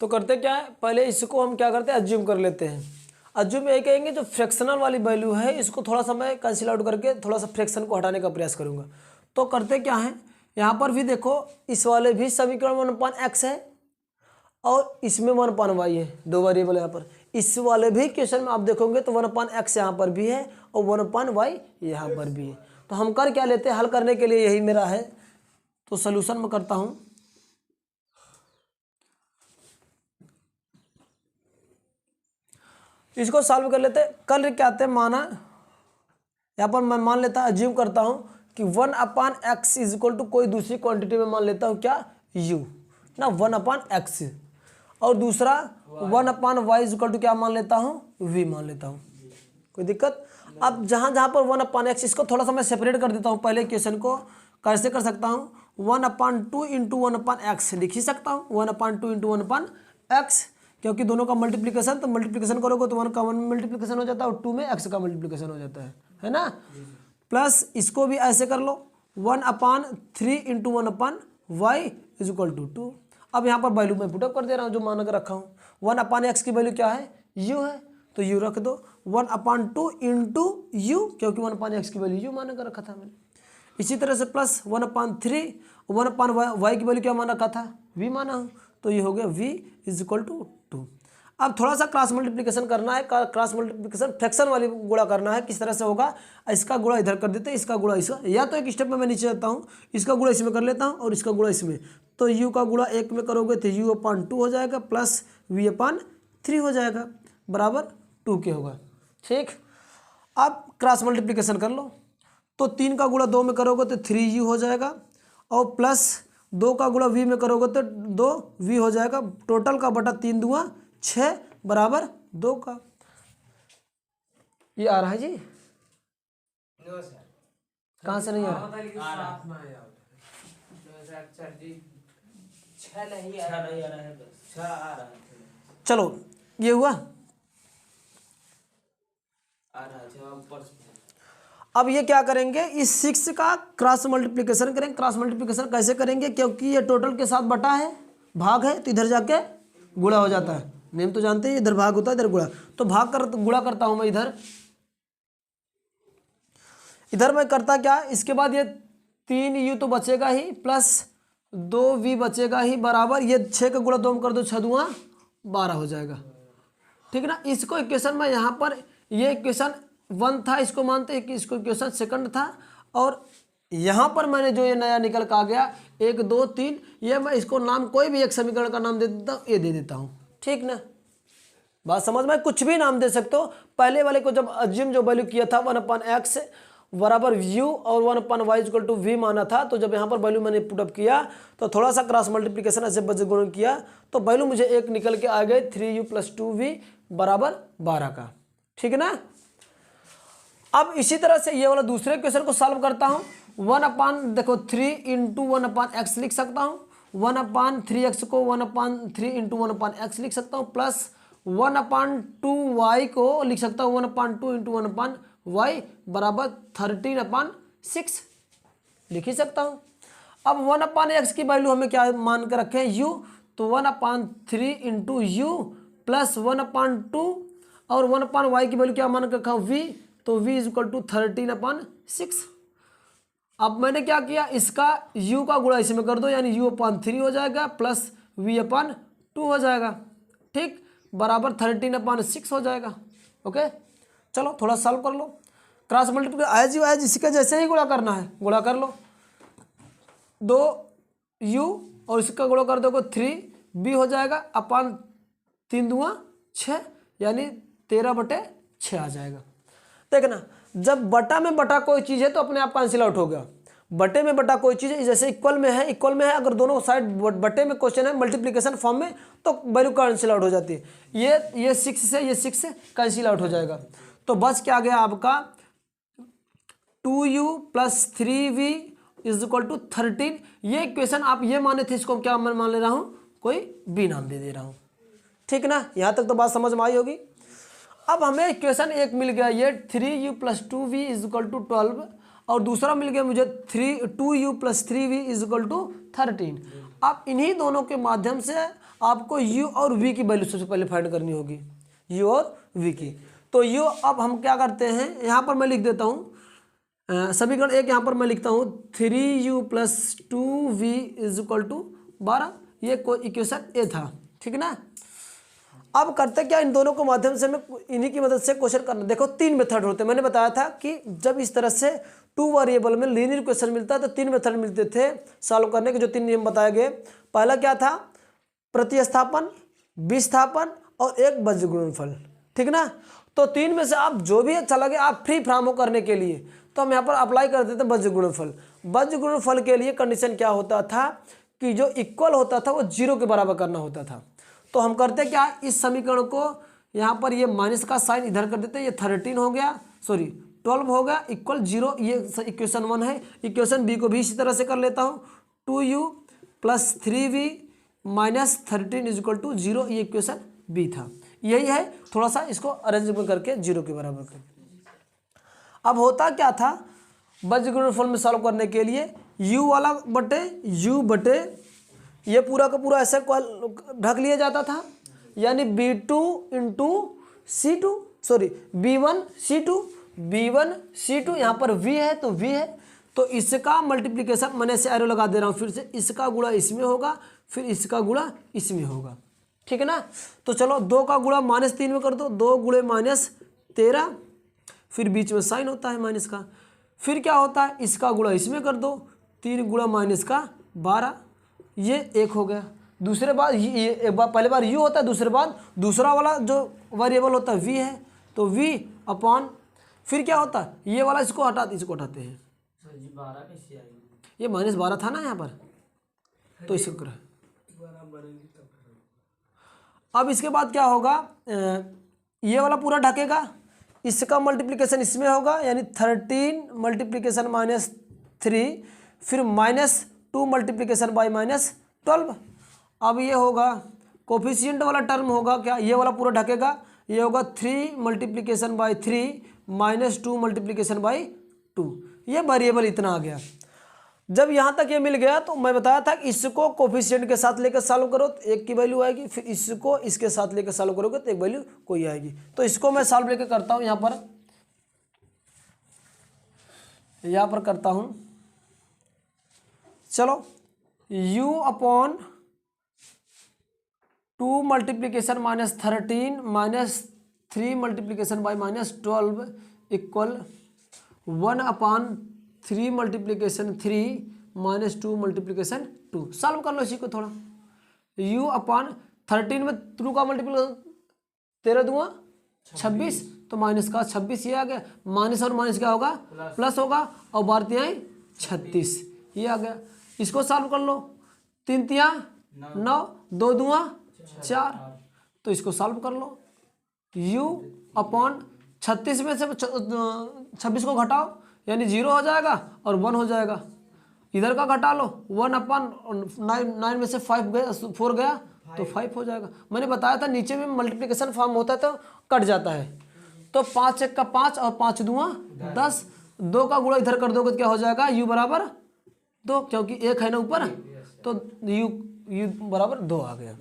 तो करते क्या है, पहले इसको हम क्या करते हैं, एज्यूम कर लेते हैं। एज्यूम ये कहेंगे जो फ्रैक्शनल वाली वैल्यू है इसको थोड़ा सा मैं कैंसिल आउट करके थोड़ा सा फ्रैक्शन को हटाने का प्रयास करूँगा। तो करते क्या है, यहाँ पर भी देखो इस वाले भी समीकरण 1/x है और इसमें 1/y है, दो वेरिएबल यहाँ पर। इस वाले भी क्वेश्चन में आप देखोगे तो 1/x यहाँ पर भी है और 1/y यहाँ पर भी है। तो हम कर क्या लेते हैं, हल करने के लिए यही मेरा है। तो सोल्यूशन में करता हूँ, इसको सॉल्व कर लेते हैं। कल क्या आते हैं, माना यहाँ पर मैं मान लेता एज्यूम करता हूँ कि 1/x इज इक्वल टू कोई दूसरी क्वांटिटी में मान लेता हूँ क्या, u ना 1/x, और दूसरा 1/y इज इक्वल टू क्या मान लेता हूँ, v मान लेता हूँ। कोई दिक्कत? अब जहाँ जहाँ पर 1/x, इसको थोड़ा सा मैं सेपरेट कर देता हूँ। पहले क्वेश्चन को कैसे कर सकता हूँ, 1/2 इंटू 1/x लिख ही सकता हूँ, 1/2 इंटू 1/x, क्योंकि दोनों का मल्टीप्लिकेशन, तो मल्टीप्लिकेशन करोगे तो 1 का 1 मल्टीप्लिकेशन हो जाता है और 2 में x का मल्टीप्लिकेशन हो जाता है ना। प्लस इसको भी ऐसे कर लो, 1/3 into 1/y is equal to 2। अब यहाँ पर वैल्यू मैं पुटअप कर दे रहा हूँ जो मान कर रखा हूँ। 1/x की वैल्यू क्या है, u है, तो u रख दो। 1/2 इंटू u, क्योंकि 1/x की वैल्यू u मान कर रखा था मैंने। इसी तरह से प्लस 1/3, 1/y की वैल्यू क्या मान रखा था, v माना हूँ, तो ये हो गया v इज इक्वल टू 2। अब थोड़ा सा क्रॉस मल्टीप्लिकेशन करना है, क्रॉस मल्टीप्लिकेशन फ्रैक्शन वाली गुणा करना है। किस तरह से होगा, इसका गुणा इधर कर देते हैं, इसका गुणा इसका, या तो एक स्टेप में मैं नीचे जाता हूँ, इसका गुणा इसमें कर लेता हूँ और इसका गुणा इसमें। तो u का गुणा 1 में करोगे तो u/2 हो जाएगा प्लस v/3 हो जाएगा बराबर 2 के होगा। ठीक, अब क्रॉस मल्टीप्लिकेशन कर लो, तो 3 का गुणा 2 में करोगे तो 3u हो जाएगा और प्लस 2 का गुणा v में करोगे तो 2v हो जाएगा। टोटल का बटा 3 दूआ 6 बराबर 2 का। ये आ रहा है जी, कहाँ से नहीं आ रहा, चलो ये हुआ। अब ये क्या करेंगे, इस 6 का क्रॉस मल्टीप्लिकेशन करेंगे। क्रॉस मल्टीप्लिकेशन कैसे करेंगे, क्योंकि ये टोटल के साथ बटा है, भाग है, तो इधर जाके गुणा हो जाता है। नेम तो जानते हैं, इधर भाग होता है इधर गुणा, तो भाग कर गुणा करता हूं मैं इधर मैं करता क्या, इसके बाद ये 3u तो बचेगा ही प्लस 2v बचेगा ही बराबर, ये 6 का गुणा 2 में कर दो, 6 दूआ 12 हो जाएगा। ठीक है ना। इसको इक्वेशन में यहाँ पर ये इक्वेशन 1 था, इसको मानते हैं कि इसको इक्वेशन सेकंड था, और यहाँ पर मैंने जो ये नया निकल का आ गया 1 2 3, ये मैं इसको नाम कोई भी एक समीकरण का नाम दे देता हूँ, ये दे देता हूँ। ठीक ना, बात समझ में, कुछ भी नाम दे सकते हो। पहले वाले को जब अज्यूम जो वैल्यू किया था 1/x बराबर u और 1/y इक्वल टू v माना था, तो जब यहाँ पर वैल्यू मैंने पुटअप किया तो थोड़ा सा क्रॉस मल्टीप्लिकेशन ऐसे गुणन किया तो वैल्यू मुझे एक निकल के आ गई 3u + 2v बराबर 12 का। ठीक है ना। अब इसी तरह से ये वाला दूसरे क्वेश्चन को सॉल्व करता हूँ। 3 इंटू 1/x लिख सकता हूँ, 1/3x को 1/3 इंटू 1/x लिख सकता हूँ, प्लस 1/2y को लिख सकता हूँ 1/2 इंटू 1/y बराबर 13/6 लिख ही सकता हूँ। अब 1/x की वैल्यू हमें क्या मान कर रखे हैं, u, तो 1/3 इंटू u प्लस 1/2 और 1/y की वैल्यू क्या मान कर रखा हूँ, v, तो v इज इक्वल टू 13/6। अब मैंने क्या किया, इसका u का गुणा इसमें कर दो, यानी u/3 हो जाएगा प्लस v/2 हो जाएगा। ठीक, बराबर 13/6 हो जाएगा। ओके, चलो थोड़ा सॉल्व कर लो। क्रॉस मल्टीप्लिकेशन एज इसके जैसे ही गुणा करना है, गुणा कर लो, 2u और इसका गुणा कर दोगे 3b हो जाएगा, अपान 3 दूआ 6, यानी 13/6 आ जाएगा। देखना, जब बटा में बटा कोई चीज़ है तो अपने आप कैंसिल आउट हो गया। बटे में बटा कोई चीज़ है, जैसे इक्वल में है, इक्वल में है, अगर दोनों साइड बटे में क्वेश्चन है मल्टीप्लिकेशन फॉर्म में तो वैल्यू कैंसिल आउट हो जाती है। ये 6 से ये 6 से कैंसिल आउट हो जाएगा, तो बस क्या गया आपका 2u + 3v is equal to 13। ये इक्वेशन आप ये माने थे, इसको क्या मैं मान ले रहा हूँ, कोई बी नाम दे रहा हूँ। ठीक ना, यहाँ तक तो बात समझ में आई होगी। अब हमें इक्वेशन एक मिल गया, ये 3u + 2v is equal to 12, और दूसरा मिल गया मुझे 2u + 3v is equal to 13। अब इन्हीं दोनों के माध्यम से आपको u और v की वैल्यू सबसे पहले फाइंड करनी होगी, u और v की। तो u अब हम क्या करते हैं, यहाँ पर मैं लिख देता हूँ समीकरण एक, यहाँ पर मैं लिखता हूँ 3u + 2v = 12, ये कोई इक्वेशन ए था, ठीक ना। अब करते क्या, इन दोनों को माध्यम से मैं इन्हीं की मदद से क्वेश्चन करना। देखो 3 मेथड होते हैं, मैंने बताया था कि जब इस तरह से 2 वेरिएबल में लीनियर क्वेश्चन मिलता है तो 3 मेथड मिलते थे सॉल्व करने के, जो 3 नियम बताए गए। पहला क्या था, प्रतिस्थापन, विस्थापन और एक बीजगणित गुणनफल, ठीक ना। तो 3 में से आप जो भी अच्छा लगे आप फ्री फ्राम हो करने के लिए, तो हम यहाँ पर अप्लाई करते थे बीजगणित गुणनफल। बीजगणित गुणनफल के लिए कंडीशन क्या होता था कि जो इक्वल होता था वो 0 के बराबर करना होता था। तो हम करते क्या, इस समीकरण को यहाँ पर ये माइनस का साइन इधर कर देते, ये 13 हो गया, सॉरी 12 हो गया इक्वल 0, ये इक्वेशन 1 है। इक्वेशन बी को भी इसी तरह से कर लेता हूँ, 2u + 3v - 13 = 0, ये इक्वेशन बी था। यही है, थोड़ा सा इसको अरेंजमेंट करके 0 के बराबर कर। अब होता क्या था, बीजगणित गुणनफल में सॉल्व करने के लिए u वाला बटे u बटे ये पूरा का पूरा ऐसे ढक लिया जाता था, यानी b2 × c2, sorry b1 c2, यहाँ पर v है तो v है, तो इसका मल्टीप्लिकेशन, मैंने ऐसे एरो लगा दे रहा हूँ फिर से, इसका गुणा इसमें होगा, फिर इसका गुणा इसमें होगा, ठीक है ना। तो चलो 2 का गुणा -3 में कर दो, 2 × -13, फिर बीच में साइन होता है माइनस का, फिर क्या होता है, इसका गुणा इसमें कर दो, 3 × -12, ये 1 हो गया। दूसरे बार ये एक बार, पहले बार u होता है, दूसरे बार दूसरा वाला जो वेरिएबल होता है v है, तो v अपॉन, फिर क्या होता है, ये वाला इसको हटाते हैं, ये -12 था ना यहाँ पर, तो इसको करें। अब इसके बाद क्या होगा, ये वाला पूरा ढकेगा, इसका मल्टीप्लिकेशन इसमें होगा, यानी 13 × -3, फिर -2 × -12। अब ये होगा कोफिशिएंट वाला टर्म होगा क्या, ये वाला पूरा ढकेगा, ये होगा 3 × 3 -2 × 2, ये वेरिएबल इतना आ गया। जब यहाँ तक ये मिल गया तो मैं बताया था कि इसको कोफिशिएंट के साथ लेकर सॉल्व करो तो 1 की वैल्यू आएगी, फिर इसको इसके साथ लेकर सॉल्व करोगे तो 1 वैल्यू कोई आएगी। तो इसको मैं सॉल्व लेकर करता हूँ, यहाँ पर करता हूँ। चलो u अपॉन 2 × -13 -3 × -12 इक्वल 1/3 × 3 -2 × 2। सॉल्व कर लो इसी को थोड़ा। u अपॉन 13 में 2 का मल्टीप्लिकेशन 13 दूँगा 26, तो माइनस का 26 ये आ गया, माइनस और माइनस क्या होगा, प्लस होगा, और 12 × 36 ये आ गया। इसको सॉल्व कर लो, 3 × 9, 2 दूँगा 4, तो इसको सॉल्व कर लो। u अपॉन 36 में से 26 को घटाओ, यानी 0 हो जाएगा और 1 हो जाएगा। इधर का घटा लो, 1/9 में से 4 गया तो 5 हो जाएगा। मैंने बताया था नीचे में मल्टीप्लिकेशन फॉर्म होता है तो कट जाता है, तो 5 × 1 = 5 और 5 दूँगा 10, 2 का गुणा इधर कर दोगे तो क्या हो जाएगा, u = 2, क्योंकि 1 है ना ऊपर, तो u = 2 आ गया।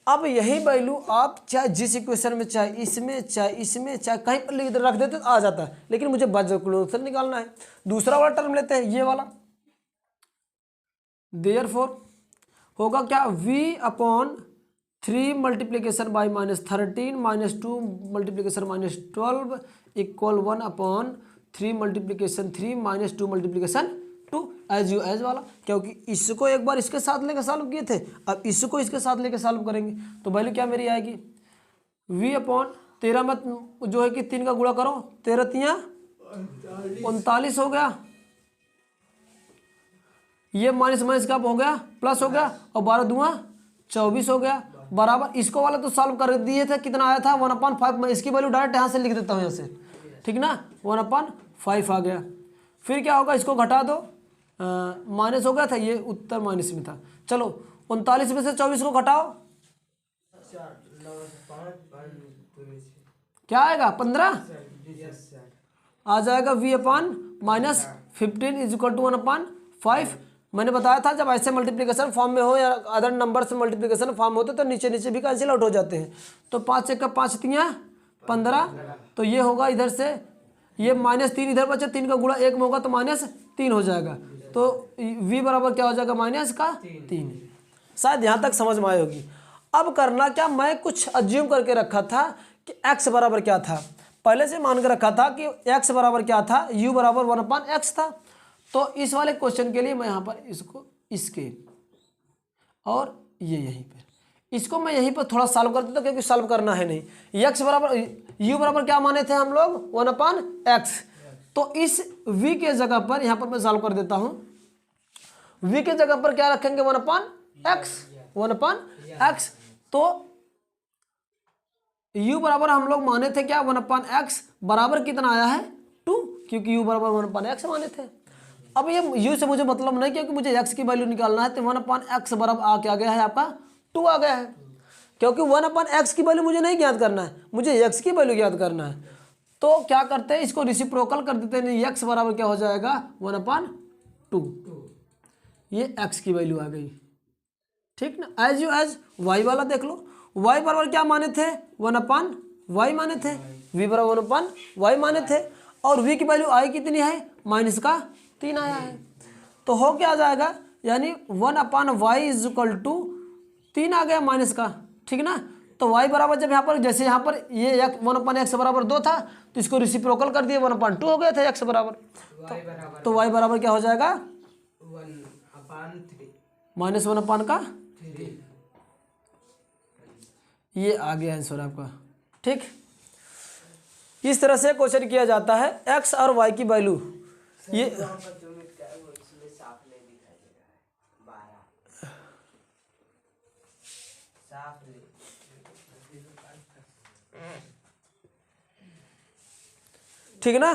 अब यही वैल्यू आप चाहे जिस इक्वेशन में, चाहे इसमें, चाहे कहीं पर इधर रख देते तो आ जाता है, लेकिन मुझे बीजगणित गुणनफल निकालना है। दूसरा वाला टर्म लेते हैं, ये वाला, देयरफॉर होगा क्या, v upon 3 × -13 -2 × -12 equal 1/3 × 3 -2 × 2 as you as वाला, क्योंकि इसको एक बार इसके साथ लेकर सॉल्व किए थे, अब इसको इसके साथ लेकर सॉल्व करेंगे, तो वैल्यू क्या मेरी आएगी, v अपॉन 13 में जो है कि 3 का गुणा करो, 13 × 39 हो गया, ये माइनस माइनस का हो गया प्लस हो गया, और 12 दूँगा 24 हो गया, बराबर इसको वाला तो सॉल्व कर दिए थे, कितना आया था 1/5। मैं इसकी वैल्यू डायरेक्ट यहाँ से लिख देता हूँ, यहाँ से, ठीक ना, 1/5 आ गया। फिर क्या होगा, इसको घटा दो, माइनस हो गया था, ये उत्तर माइनस में था। चलो 39 में से 24 को घटाओ, क्या आएगा, 15 आ जाएगा। v अपॉन -15 = 1/5 मैंने बताया था जब ऐसे मल्टीप्लिकेशन फॉर्म में हो या अदर नंबर से मल्टीप्लिकेशन फॉर्म होते तो नीचे नीचे भी कैंसिल आउट हो जाते हैं। तो 5 एक का 5 तियाँ 15, तो ये होगा इधर से, ये -3 इधर बचे, 3 का गुणा 1 में होगा तो -3 हो जाएगा। तो v बराबर क्या हो जाएगा, -3। शायद यहाँ तक समझ में आई होगी। अब करना क्या, मैं कुछ अज्यूम करके रखा था कि x बराबर क्या था, पहले से मान के रखा था कि x बराबर क्या था, u बराबर 1/x था। तो इस वाले क्वेश्चन के लिए मैं यहाँ पर इसको इसके और ये यहीं पर इसको मैं यहीं पर थोड़ा सॉल्व कर देता हूँ, क्योंकि सॉल्व करना है नहीं। x बराबर u बराबर क्या माने थे हम लोग, 1/x। तो इस v के जगह पर यहाँ पर मैं सॉल्व कर देता हूँ। v के जगह पर क्या रखेंगे, 1/x। तो u बराबर हम लोग माने थे क्या, 1/x बराबर कितना आया है, 2, क्योंकि u बराबर 1/x माने थे। अब ये u से मुझे मतलब नहीं, क्योंकि मुझे x की वैल्यू निकालना है। तो 1/x बराबर आ गया है आपका 2 आ गया है, क्योंकि 1/x की वैल्यू मुझे नहीं ज्ञात करना है, मुझे x की वैल्यू ज्ञात करना है। तो क्या करते हैं, इसको रेसिप्रोकल कर देते हैं, x बराबर क्या हो जाएगा, 1/2। ये x की वैल्यू आ गई, ठीक ना। एज यू एज y वाला देख लो, y बराबर क्या माने थे, 1/y माने थे, v बराबर 1/y माने थे, और v की वैल्यू आई कितनी है, -3 आया है। तो हो क्या जाएगा, यानी 1/y इज इक्वल टू 3 आ गया माइनस का, ठीक ना। तो y बराबर जब यहाँ पर, जैसे यहाँ पर ये 1/x बराबर 2 था, तो इसको रेसिप्रोकल कर दिए, 1/2 हो गया था x बराबर। तो y बराबर क्या हो जाएगा, 1/3। ये आ गया आंसर आपका, ठीक। इस तरह से क्वेश्चन किया जाता है, x और y की वैल्यू ये ठीक है ना।